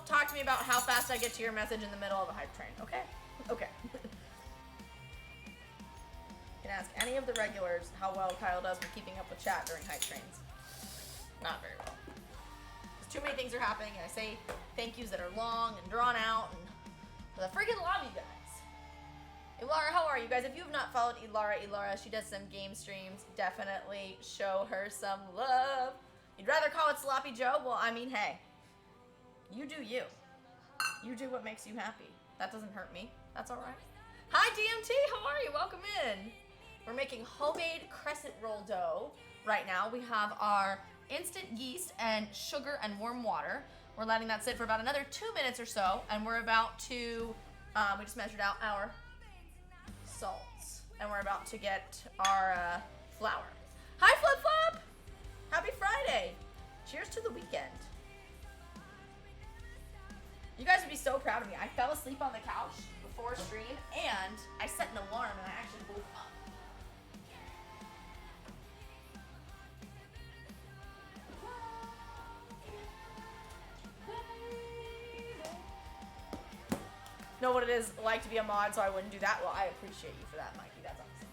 talk to me about how fast I get to your message in the middle of a hype train, okay? Okay. You can ask any of the regulars how well Kyle does with keeping up with chat during hype trains. Not very well. Because too many things are happening, and I say thank yous that are long and drawn out, and for the freaking love you guys. Ilara, how are you guys? If you have not followed Ilara, she does some game streams. Definitely show her some love. You'd rather call it Sloppy Joe? Well, I mean, hey. You do you. You do what makes you happy. That doesn't hurt me. That's alright. Hi, DMT. How are you? Welcome in. We're making homemade crescent roll dough right now. We have our instant yeast and sugar and warm water. We're letting that sit for about another 2 minutes or so, and we're about to, we just measured out our salts, and we're about to get our flour. Hi, Flip Flop! Happy Friday! Cheers to the weekend. You guys would be so proud of me. I fell asleep on the couch before stream, and I set an alarm, and I actually woke up. Know what it is like to be a mod, so I wouldn't do that. Well, I appreciate you for that, Mikey. That's awesome.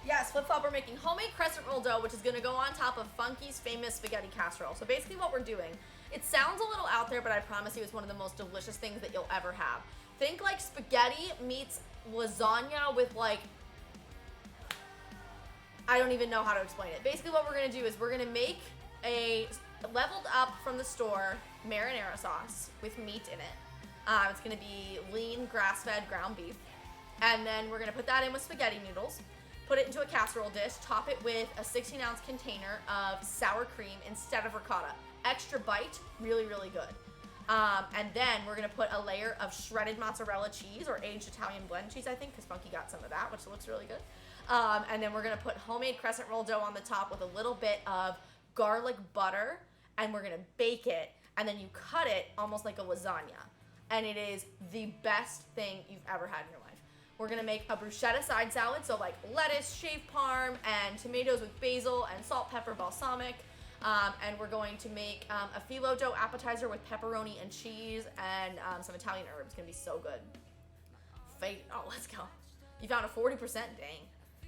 Yes, Flip Flop, we're making homemade crescent roll dough, which is going to go on top of Funky's famous spaghetti casserole. So basically what we're doing, it sounds a little out there, but I promise you it's one of the most delicious things that you'll ever have. Think like spaghetti meets lasagna with like, I don't even know how to explain it. Basically what we're going to do is we're going to make a leveled up from the store marinara sauce with meat in it. It's going to be lean, grass-fed ground beef. And then we're going to put that in with spaghetti noodles, put it into a casserole dish, top it with a 16-ounce container of sour cream instead of ricotta. Extra bite, really, really good. And then we're going to put a layer of shredded mozzarella cheese, or aged Italian blend cheese, I think, because Funky got some of that, which looks really good. And then we're going to put homemade crescent roll dough on the top with a little bit of garlic butter, and we're going to bake it, and then you cut it almost like a lasagna. And it is the best thing you've ever had in your life. We're gonna make a bruschetta side salad, so like lettuce, shaved parm, and tomatoes with basil and salt, pepper, balsamic. And we're going to make a phyllo dough appetizer with pepperoni and cheese and some Italian herbs. It's gonna be so good. Oh, let's go. You found a 40%, dang.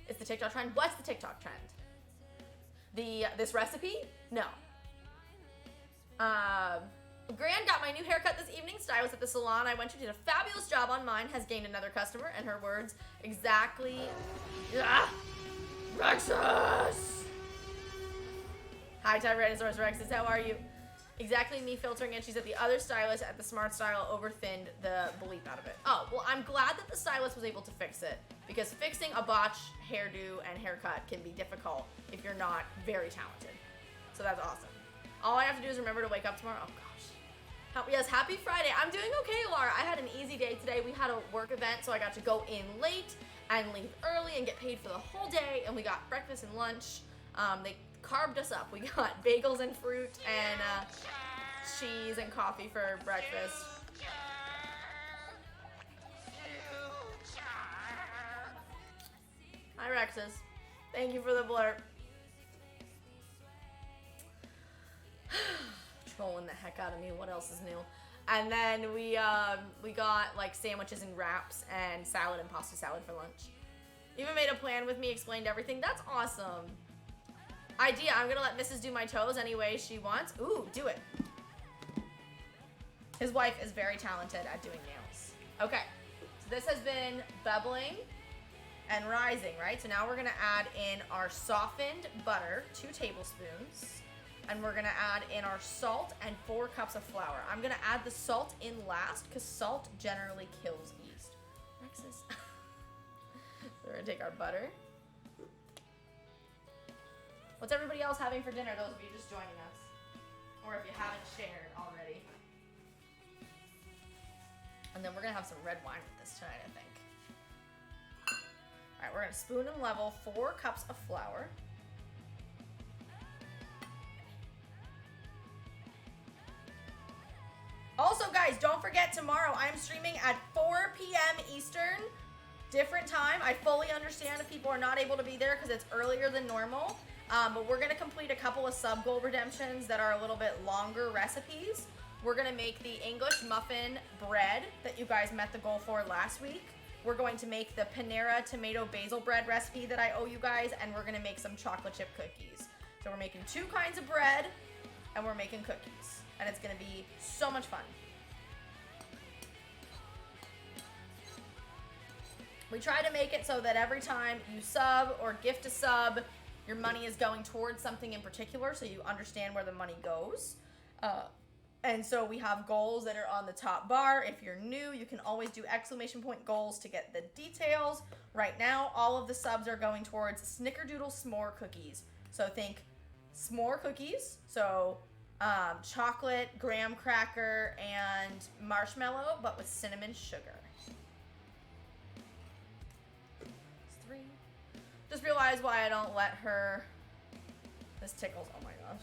It's the TikTok trend. What's the TikTok trend? This recipe? No. Gran got my new haircut this evening. Stylist at the salon I went to did a fabulous job on mine. Has gained another customer, and her words exactly. Rexus! Hi, Tyrannosaurus Rexus. How are you? Exactly me filtering it. She said the other stylist at the Smart Style overthinned the bleep out of it. Oh, well, I'm glad that the stylist was able to fix it, because fixing a botched hairdo and haircut can be difficult if you're not very talented. So that's awesome. All I have to do is remember to wake up tomorrow. Oh, gosh. Yes, happy Friday. I'm doing okay, Laura. I had an easy day today. We had a work event, so I got to go in late and leave early and get paid for the whole day, and we got breakfast and lunch. They carved us up. We got bagels and fruit and cheese and coffee for breakfast. Hi, Rexus. Thank you for the blurb. Trolling the heck out of me. What else is new? And then we got like sandwiches and wraps and salad and pasta salad for lunch. Even made a plan with me, explained everything. That's awesome. Idea, I'm gonna let Mrs. do my toes any way she wants. Ooh, do it. His wife is very talented at doing nails. Okay, so this has been bubbling and rising, right? So now we're gonna add in our softened butter, 2 tablespoons. And we're gonna add in our salt and 4 cups of flour. I'm gonna add the salt in last because salt generally kills yeast. Rexus. So we're gonna take our butter. What's everybody else having for dinner, those of you just joining us? Or if you haven't shared already. And then we're gonna have some red wine with this tonight, I think. All right, we're gonna spoon and level 4 cups of flour. Also, guys, don't forget tomorrow I'm streaming at 4 p.m. Eastern, different time. I fully understand if people are not able to be there because it's earlier than normal. But we're gonna complete a couple of sub goal redemptions that are a little bit longer recipes. We're gonna make the English muffin bread that you guys met the goal for last week. We're going to make the Panera tomato basil bread recipe that I owe you guys, and we're gonna make some chocolate chip cookies. So we're making 2 kinds of bread, and we're making cookies. And it's gonna be so much fun. We try to make it so that every time you sub or gift a sub, your money is going towards something in particular, so you understand where the money goes. And so we have goals that are on the top bar. If you're new, you can always do exclamation point goals to get the details. Right now, all of the subs are going towards snickerdoodle s'more cookies. So think s'more cookies, so chocolate, graham cracker, and marshmallow, but with cinnamon sugar. It's 3. Just realized why I don't let her. This tickles. Oh my gosh.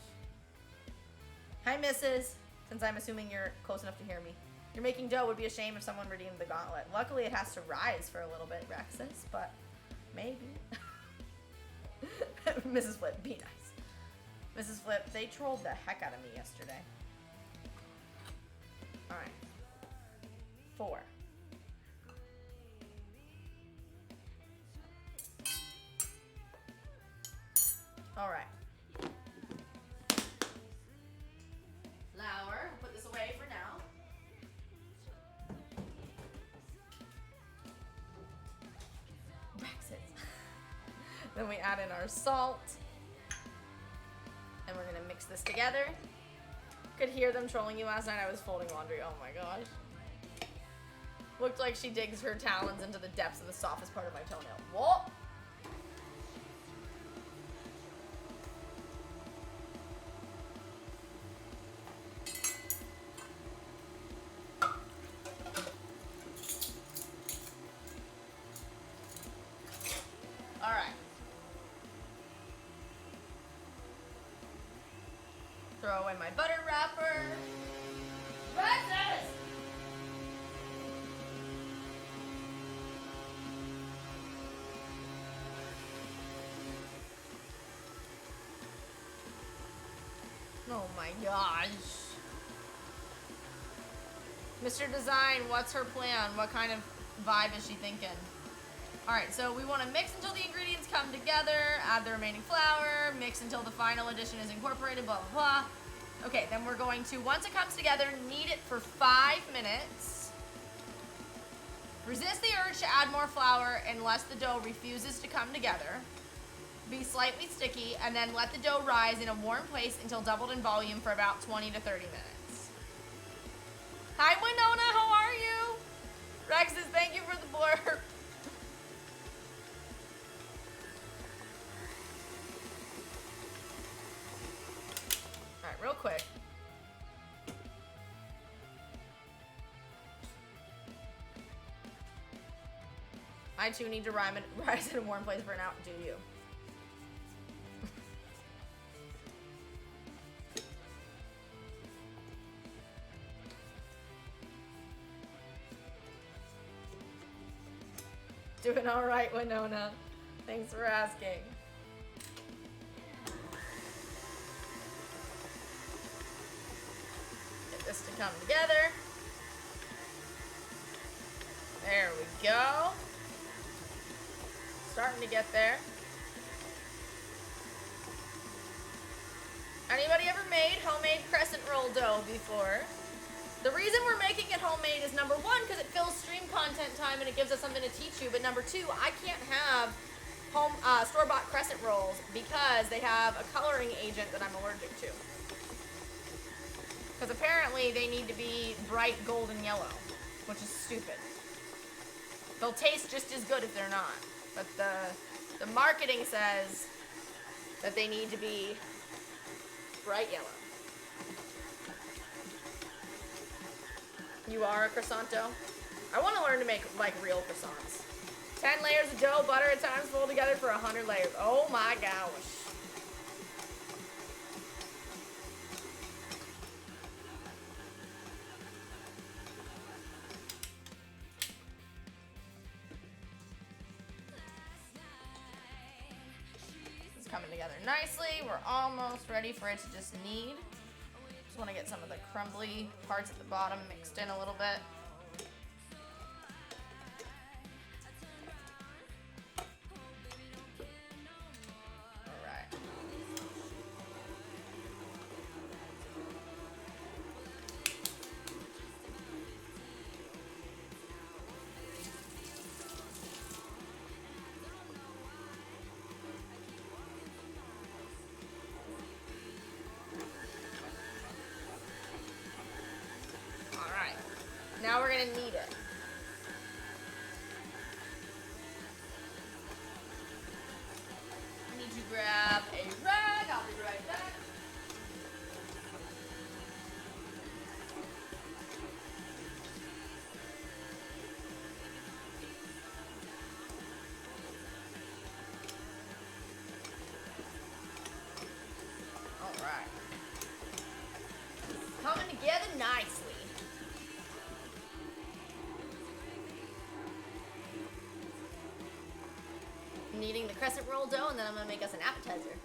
Hi, Mrs. Since I'm assuming you're close enough to hear me. You're making dough. Would be a shame if someone redeemed the gauntlet. Luckily, it has to rise for a little bit, Rexus, but maybe. Mrs. Flip, be nice. Mrs. Flip, they trolled the heck out of me yesterday. All right. 4. All right. Flour. We'll put this away for now. Brexit. Then we add in our salt. And we're gonna mix this together. Could hear them trolling you last night. I was folding laundry. Oh my gosh. Looked like she digs her talons into the depths of the softest part of my toenail. Whoa! Throw away my butter wrapper. Breakfast! Oh my gosh. Mr. Design, what's her plan? What kind of vibe is she thinking? Alright, so we want to mix until the ingredients come together, add the remaining flour, mix until the final addition is incorporated, blah, blah, blah. Okay, then we're going to, once it comes together, knead it for 5 minutes. Resist the urge to add more flour unless the dough refuses to come together. Be slightly sticky, and then let the dough rise in a warm place until doubled in volume for about 20 to 30 minutes. Hi, Winona, how are you? Rexus, thank you for the blurb. Alright, real quick. I too need to rise in a warm place for an hour. Do you? Doing all right, Winona. Thanks for asking. Get this to come together. There we go. Starting to get there. Anybody ever made homemade crescent roll dough before? The reason we're making it homemade is number one, because it fills stream content time and it gives us something to teach you. But number two, I can't have store-bought crescent rolls because they have a coloring agent that I'm allergic to. Because apparently they need to be bright golden yellow, which is stupid. They'll taste just as good if they're not. But the marketing says that they need to be bright yellow. You are a croissanto? I want to learn to make, like, real croissants. 10 layers of dough, butter at times, fold together for 100 layers. Oh my gosh. coming together nicely. We're almost ready for it to just knead. Just want to get some of the crumbly parts at the bottom mixed in a little bit. Now we're gonna knead it. I need to grab a rag. I'll be right back. All right. Coming together nicely. Kneading the crescent roll dough, and then I'm gonna make us an appetizer.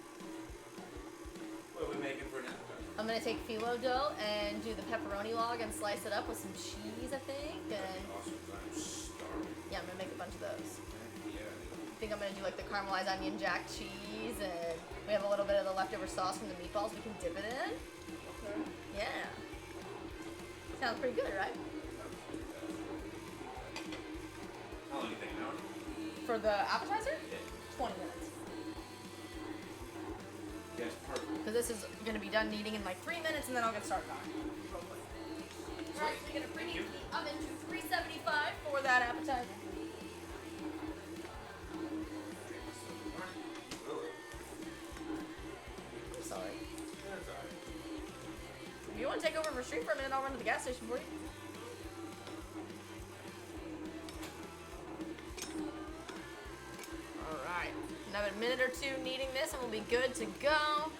What are we making for an appetizer? I'm gonna take phyllo dough and do the pepperoni log and slice it up with some cheese, I think. And Awesome. I'm starving. yeah, I'm gonna make a bunch of those. Yeah. I think I'm gonna do like the caramelized onion jack cheese, and we have a little bit of the leftover sauce from the meatballs we can dip it in. Okay. Yeah. Sounds pretty good, right? How long do you think, an hour? For the appetizer? Yeah. 20 minutes. Yes, perfect. Because this is gonna be done kneading in like 3 minutes, and then I'll get started on it. Alright, so you're gonna preheat the oven to 375 for that appetizer. I'm sorry. That's all right. If you want to take over for street for a minute, I'll run to the gas station for you. Alright, another minute or two kneading this and we'll be good to go.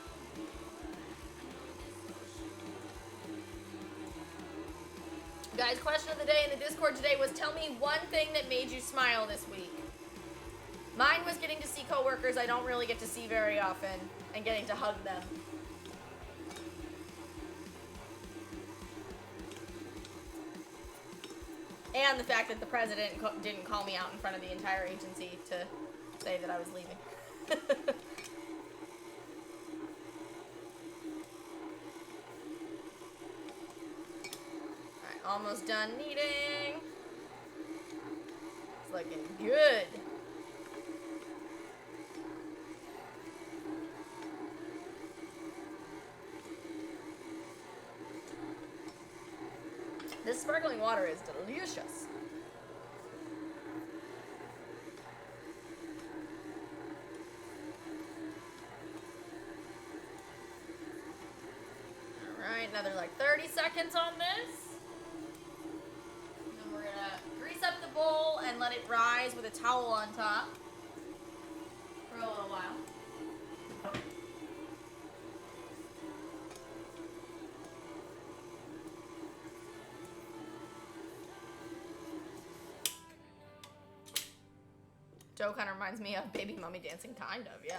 Guys, question of the day in the Discord today was, tell me one thing that made you smile this week. Mine was getting to see coworkers I don't really get to see very often and getting to hug them. And the fact that the president didn't call me out in front of the entire agency to say that I was leaving. Alright, almost done kneading. It's looking good. This sparkling water is delicious. Alright, another like 30 seconds on this. And then we're gonna grease up the bowl and let it rise with a towel on top for a little while. Joe kind of reminds me of Baby Mummy Dancing, kind of, yeah.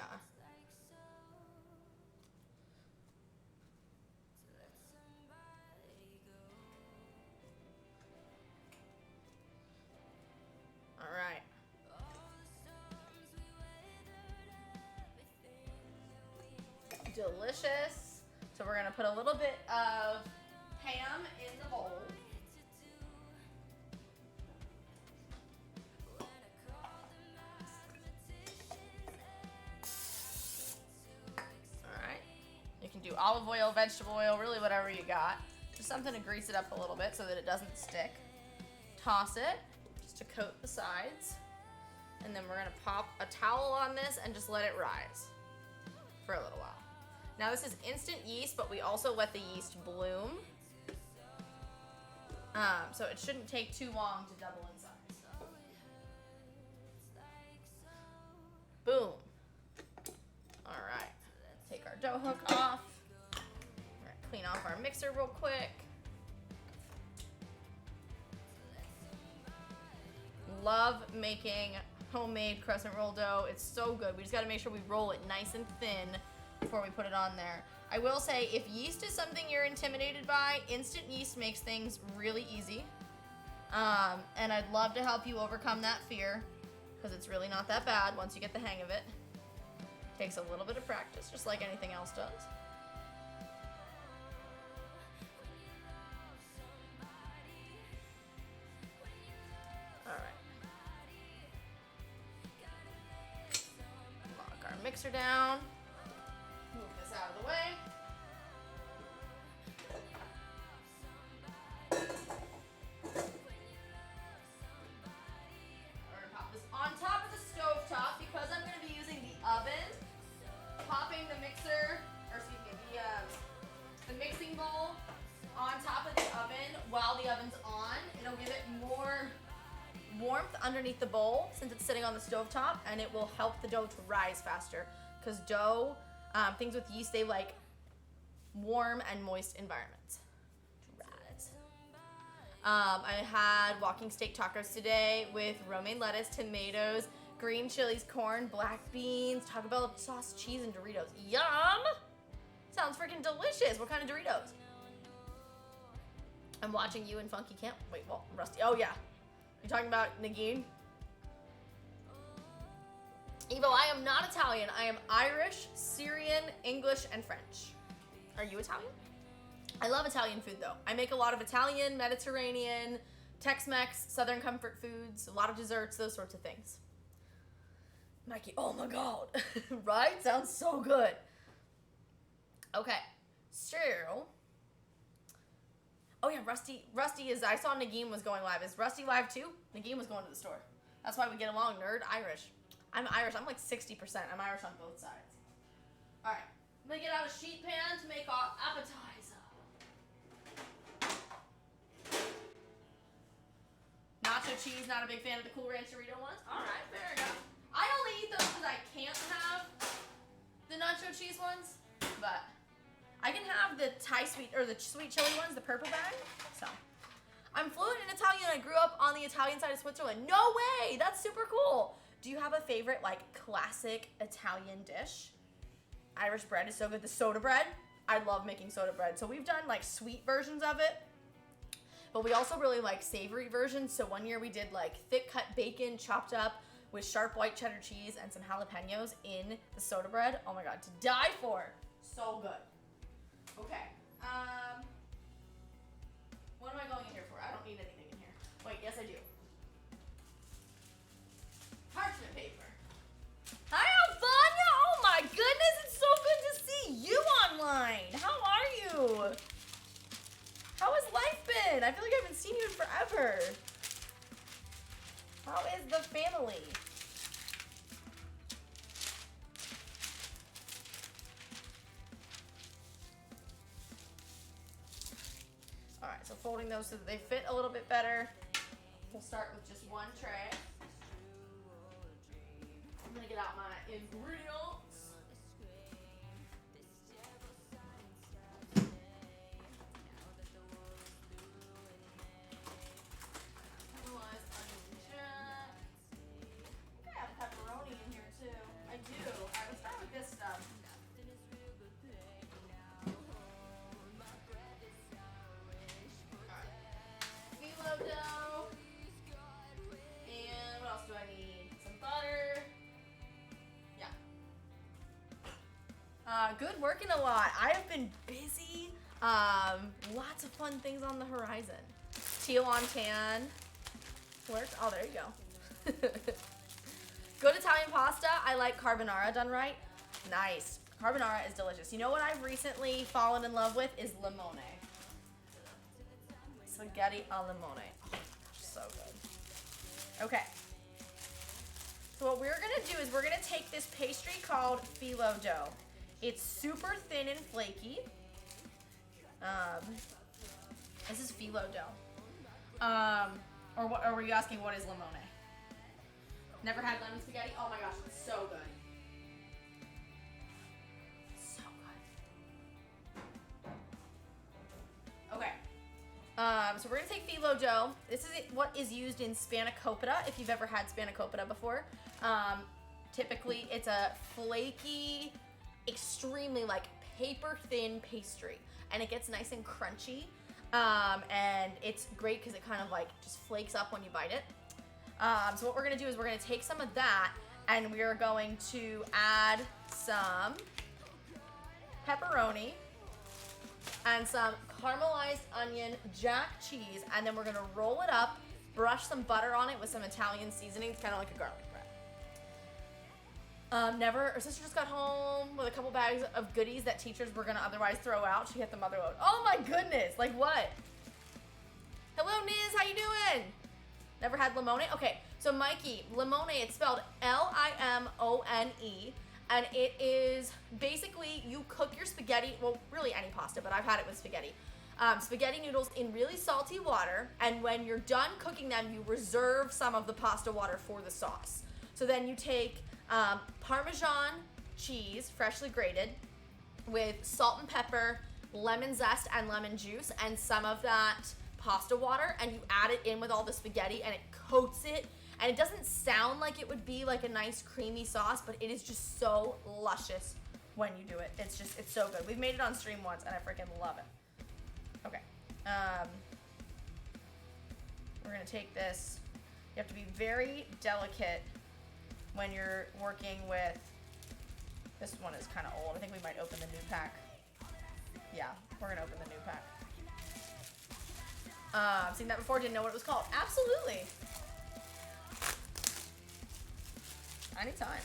All right. Delicious. So we're gonna put a little bit of ham in the bowl. Do olive oil, vegetable oil, really whatever you got. Just something to grease it up a little bit so that it doesn't stick. Toss it just to coat the sides. And then we're gonna pop a towel on this and just let it rise for a little while. Now this is instant yeast, but we also let the yeast bloom. So it shouldn't take too long to double in size. Boom. All right, take our dough hook off. Clean off our mixer real quick. Love making homemade crescent roll dough. It's so good. We just gotta make sure we roll it nice and thin before we put it on there. I will say, if yeast is something you're intimidated by, instant yeast makes things really easy. And I'd love to help you overcome that fear, because it's really not that bad once you get the hang of it. Takes a little bit of practice, just like anything else does. All right. Lock our mixer down. Move this out of the way. We're gonna pop this on top of the stove top because I'm gonna be using the oven. Popping the mixer, or excuse me, the mixing bowl on top of the oven while the oven's on. It'll give it more warmth underneath the bowl since it's sitting on the stove top, and it will help the dough to rise faster. Because dough, things with yeast, they like warm and moist environments to rise. I had walking steak tacos today with romaine lettuce, tomatoes, green chilies, corn, black beans, Taco Bell sauce, cheese, and Doritos. Yum! Sounds freaking delicious. What kind of Doritos? I'm watching you in Funky Camp. Wait, well, Rusty. Oh, yeah. You talking about Nagin? Evo, I am not Italian. I am Irish, Syrian, English, and French. Are you Italian? I love Italian food, though. I make a lot of Italian, Mediterranean, Tex-Mex, Southern comfort foods, a lot of desserts, those sorts of things. Mikey, oh my god. Right? Sounds so good. Okay. So. Oh yeah, Rusty is, I saw Nagin was going live. Is Rusty live too? Nagin was going to the store. That's why we get along, nerd. Irish. I'm Irish. I'm like 60%. I'm Irish on both sides. Alright. I'm gonna get out a sheet pan to make our appetizer. Nacho cheese, not a big fan of the Cool Ranch Dorito ones. Alright, fair enough. I only eat those because I can't have the nacho cheese ones, but I can have the Thai sweet, or the sweet chili ones, the purple bag. So, I'm fluent in Italian. I grew up on the Italian side of Switzerland. No way! That's super cool. Do you have a favorite, like, classic Italian dish? Irish bread is so good. The soda bread. I love making soda bread. So we've done, like, sweet versions of it. But we also really like savory versions. So one year we did, like, thick cut bacon chopped up with sharp white cheddar cheese and some jalapenos in the soda bread. Oh my god, to die for. So good. Okay. What am I going in here for? I don't need anything in here. Wait, yes I do. Parchment paper. Hi, Alvania! Oh my goodness, it's so good to see you online. How are you? How has life been? I feel like I haven't seen you in forever. How is the family? Alright, so folding those so that they fit a little bit better. We'll start with just one tray. I'm gonna get out my ingredients. Good, working a lot. I have been busy. Lots of fun things on the horizon. Teal on tan. Worked. Oh, there you go. Good Italian pasta. I like carbonara done right. Nice. Carbonara is delicious. You know what I've recently fallen in love with is limone. Spaghetti al limone. Oh, so good. Okay. So what we're gonna do is we're gonna take this pastry called phyllo dough. It's super thin and flaky. This is phyllo dough. Or what? Or were you asking what is limone? Never had lemon spaghetti? Oh my gosh, it's so good. So good. Okay. So we're gonna take phyllo dough. This is what is used in spanakopita, if you've ever had spanakopita before. Typically, it's a flaky, extremely like paper thin pastry, and it gets nice and crunchy. And it's great because it kind of like just flakes up when you bite it. So what we're gonna do is we're gonna take some of that, and we are going to add some pepperoni and some caramelized onion jack cheese, and then we're gonna roll it up, brush some butter on it with some Italian seasonings, kind of like a garlic bread. Our sister just got home with a couple bags of goodies that teachers were gonna otherwise throw out. She hit the mother load. Oh my goodness, like what? Hello Niz, how you doing? Never had limone? Okay, so Mikey, limone, it's spelled Limone, and it is basically you cook your spaghetti, well, really any pasta, but I've had it with spaghetti. Spaghetti noodles in really salty water, and when you're done cooking them, you reserve some of the pasta water for the sauce. So then you take Parmesan cheese, freshly grated, with salt and pepper, lemon zest, and lemon juice, and some of that pasta water, and you add it in with all the spaghetti, and it coats it. And it doesn't sound like it would be like a nice creamy sauce, but it is just so luscious when you do it. It's so good. We've made it on stream once, and I freaking love it. Okay. We're gonna take this. You have to be very delicate when you're working with, this one is kind of old. I think we might open the new pack. Yeah, we're gonna open the new pack. Seen that before, didn't know what it was called. Absolutely. Anytime.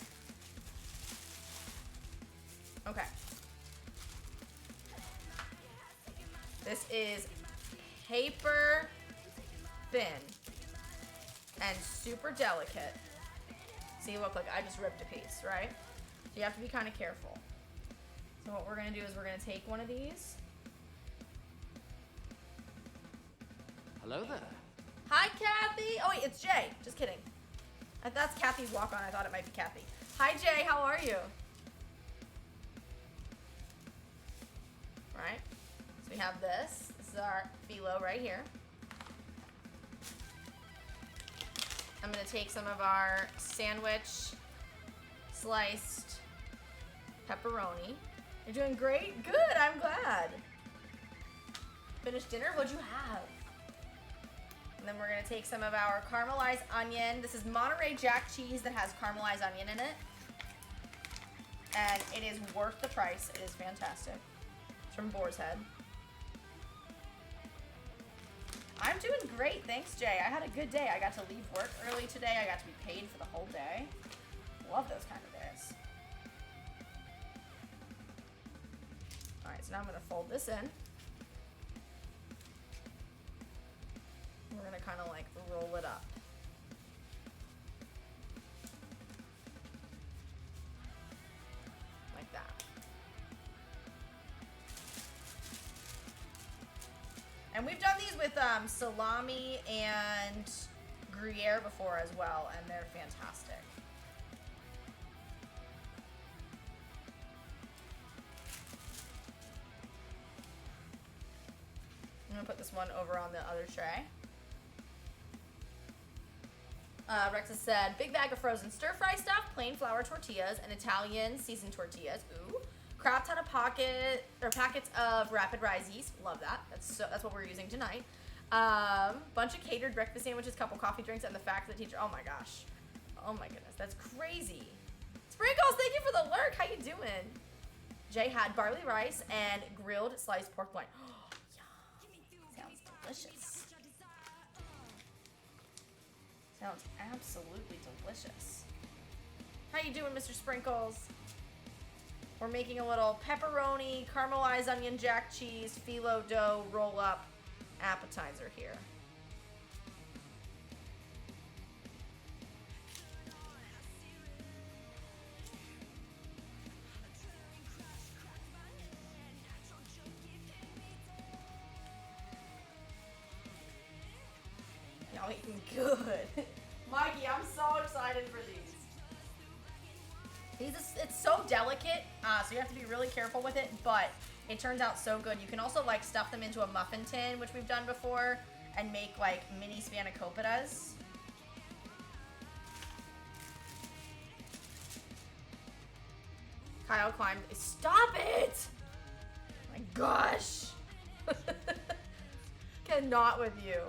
Okay. This is paper thin and super delicate. See, look, like I just ripped a piece, right? So you have to be kind of careful. So what we're gonna do is we're gonna take one of these. Hello there. Hi, Kathy. Oh wait, it's Jay. Just kidding. That's Kathy's walk-on. I thought it might be Kathy. Hi, Jay. How are you? All right. So we have this. This is our phyllo right here. I'm going to take some of our sandwich sliced pepperoni. You're doing great? Good. I'm glad. Finished dinner? What'd you have? And then we're gonna take some of our caramelized onion. This is Monterey Jack cheese that has caramelized onion in it. And it is worth the price. It is fantastic. It's from Boar's Head. I'm doing great, thanks Jay. I had a good day. I got to leave work early today. I got to be paid for the whole day. Love those kind of days. All right, so now I'm gonna fold this in. We're gonna kind of like roll it up. Like that. And we've done these with salami and Gruyere before as well, and they're fantastic. I'm gonna put this one over on the other tray. Rexa said, big bag of frozen stir-fry stuff, plain flour tortillas, and Italian seasoned tortillas. Ooh. Crap ton of packets of rapid rise yeast. Love that. That's what we're using tonight. Bunch of catered breakfast sandwiches, couple coffee drinks, and the fact that the teacher. Oh my gosh. Oh my goodness, that's crazy. Sprinkles, thank you for the lurk. How you doing? Jay had barley rice and grilled sliced pork loin. Oh, yum. Sounds delicious. Sounds absolutely delicious. How you doing, Mr. Sprinkles? We're making a little pepperoni, caramelized onion jack cheese, phyllo dough roll up appetizer here. Y'all eating good. Mikey, I'm so excited for these. It's so delicate, so you have to be really careful with it, but it turns out so good. You can also like stuff them into a muffin tin, which we've done before, and make like mini spanakopita's. Kyle climbed. Stop it! My gosh. Cannot with you.